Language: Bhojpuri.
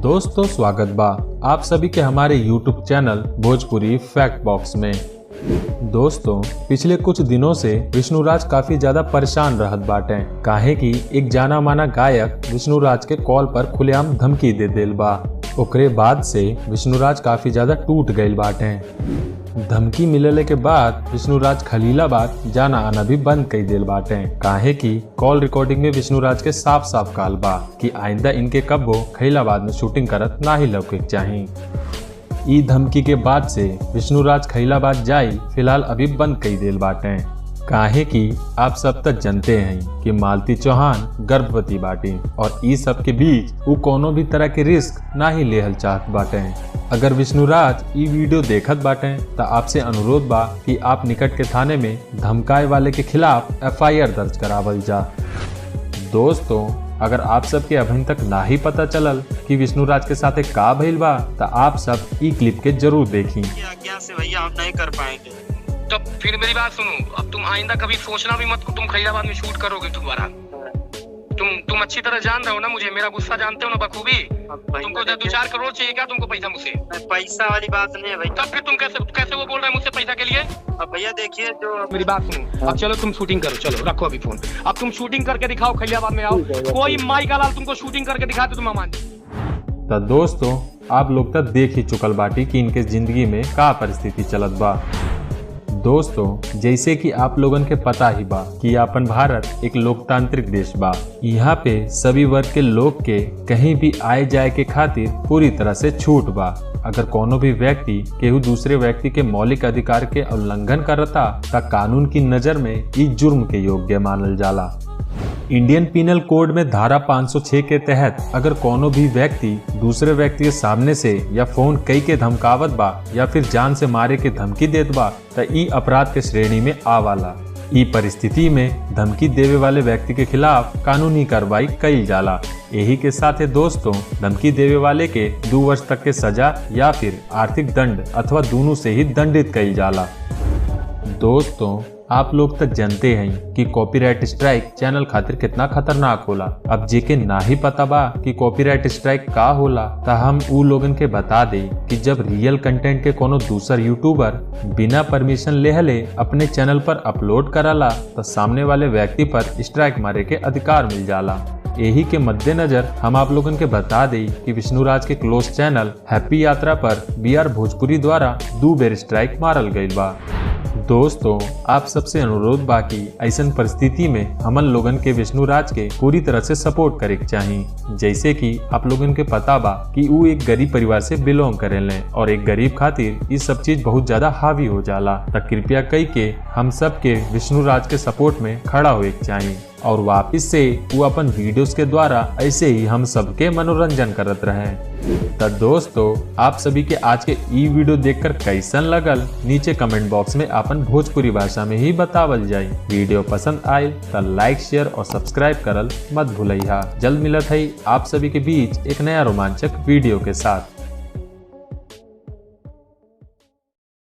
दोस्तों स्वागत बा आप सभी के हमारे YouTube channel Bhojpuri fact box में। दोस्तों पिछले कुछ दिनों से विष्णुराज काफी ज्यादा परेशान रहत बाटे, काहे कि एक जाना माना गायक विष्णुराज के कॉल पर खुलेआम धमकी दे देल बा। ओकरे बाद से विष्णुराज काफी ज्यादा टूट गईल बाटे। धमकी मिलले के बाद विष्णुराज खलीलाबाद जाना आना भी बंद कर देल बाटे, काहे कि कॉल रिकॉर्डिंग में विष्णुराज के साफ साफ काल बा कि आइंदा इनके कब्बो खलीलाबाद में शूटिंग करत ना ही लौके चाही। ई धमकी के बाद से विष्णुराज खलीलाबाद जाई फिलहाल अभी बंद कर देल बाटे, काहे कि आप सब तक जानते हैं कि मालती चौहान गर्भवती बाटी और ई सब के बीच वो कोनो भी तरह के रिस्क ना ही लेहल चाहत बाटे। अगर विष्णुराज ई वीडियो देखत बाटे तो आपसे अनुरोध बा कि आप निकट के थाने में धमकाए वाले के खिलाफ FIR दर्ज करावल जा। दोस्तों अगर आप सबके अभी तक ना ही पता चलल कि विष्णुराज के साथ का भइल बा तो आप सब ई क्लिप के जरूर देखी। आज्ञा से भैया हम नहीं कर पाएंगे। तो फिर मेरी बात सुनो, अब तुम आइंदा कभी सोचना भी मत कि तुम खलीलाबाद में शूट करोगे दोबारा। तुम अच्छी तरह जान रहे हो ना मुझे, मेरा गुस्सा जानते हो ना बखूबी। तुमको 2-4 करोड़ चाहिए क्या तुमको पैसा मुझसे? पैसा वाली बात नहीं है भाई। तब फिर तुम कैसे वो बोल रहे हैं मुझसे पैसा के लिए? अब भैया देखिए जो मेरी बात सुनो, अब चलो तुम शूटिंग करो, चलो रखो अभी फोन। अब तुम शूटिंग करके दिखाओ, खलीलाबाद में आओ, कोई माई का लाल तुमको शूटिंग करके दिखाते तुम मान। तो दोस्तों आप लोग तक देख ही चुकल बाटी कि इनके जिंदगी में का परिस्थिति चलत बा। दोस्तों जैसे कि आप लोगन के पता ही बा कि अपन भारत एक लोकतांत्रिक देश बा। यहाँ पे सभी वर्ग के लोग के कहीं भी आए जाए के खातिर पूरी तरह से छूट बा। अगर कोनो भी व्यक्ति केहू दूसरे व्यक्ति के मौलिक अधिकार के उल्लंघन करता त कानून की नजर में ई जुर्म के योग्य मानल जाला। इंडियन पिनल कोड में धारा 506 के तहत अगर कोनो भी व्यक्ति दूसरे व्यक्ति के सामने से या फोन कई के धमकावत बा या फिर जान से मारे के धमकी देत बा त ई अपराध के श्रेणी में आवाला। ई परिस्थिति में धमकी देवे वाले व्यक्ति के खिलाफ कानूनी कार्रवाई कईल जाला। यही के साथ दोस्तों धमकी देवे वाले के 2 वर्ष तक के सजा या फिर आर्थिक दंड अथवा दोनों से ही दंडित कईल जाला। दोस्तों आप लोग तक जानते हैं कि कॉपीराइट स्ट्राइक चैनल खातिर कितना खतरनाक होला। अब जेके ना ही पता बा कि कॉपीराइट स्ट्राइक का होला तो हम उ लोगन के बता दे कि जब रियल कंटेंट के कोनो दूसर यूट्यूबर बिना परमिशन लेहले अपने चैनल पर अपलोड कराला तो सामने वाले व्यक्ति पर स्ट्राइक मारे के अधिकार मिल जाला। यही के मद्देनजर हम आप लोगन के बता दें कि विष्णुराज के क्लोज चैनल हैप्पी यात्रा पर BR भोजपुरी द्वारा 2 बेर स्ट्राइक मारल गईल बा। दोस्तों आप सबसे अनुरोध बा कि ऐसन परिस्थिति में हमन लोगन के विष्णुराज के पूरी तरह से सपोर्ट करे के चाहिए। जैसे कि आप लोगन के पता बा कि वो एक गरीब परिवार से बिलोंग करेले और एक गरीब खातिर ये सब चीज बहुत ज्यादा हावी हो जाला। तो कृपया कई के हम सब के विष्णुराज के सपोर्ट में खड़ा होए के चाहिए और वापिस से वो अपन वीडियोस के द्वारा ऐसे ही हम सबके मनोरंजन करत रहे। तो दोस्तों आप सभी के आज के ई वीडियो देखकर कैसन लगल नीचे कमेंट बॉक्स में अपन भोजपुरी भाषा में ही बतावल जाए। वीडियो पसंद आए तो लाइक शेयर और सब्सक्राइब करल मत भूलिया। जल्द मिलत है आप सभी के बीच एक नया रोमांचक वीडियो के साथ।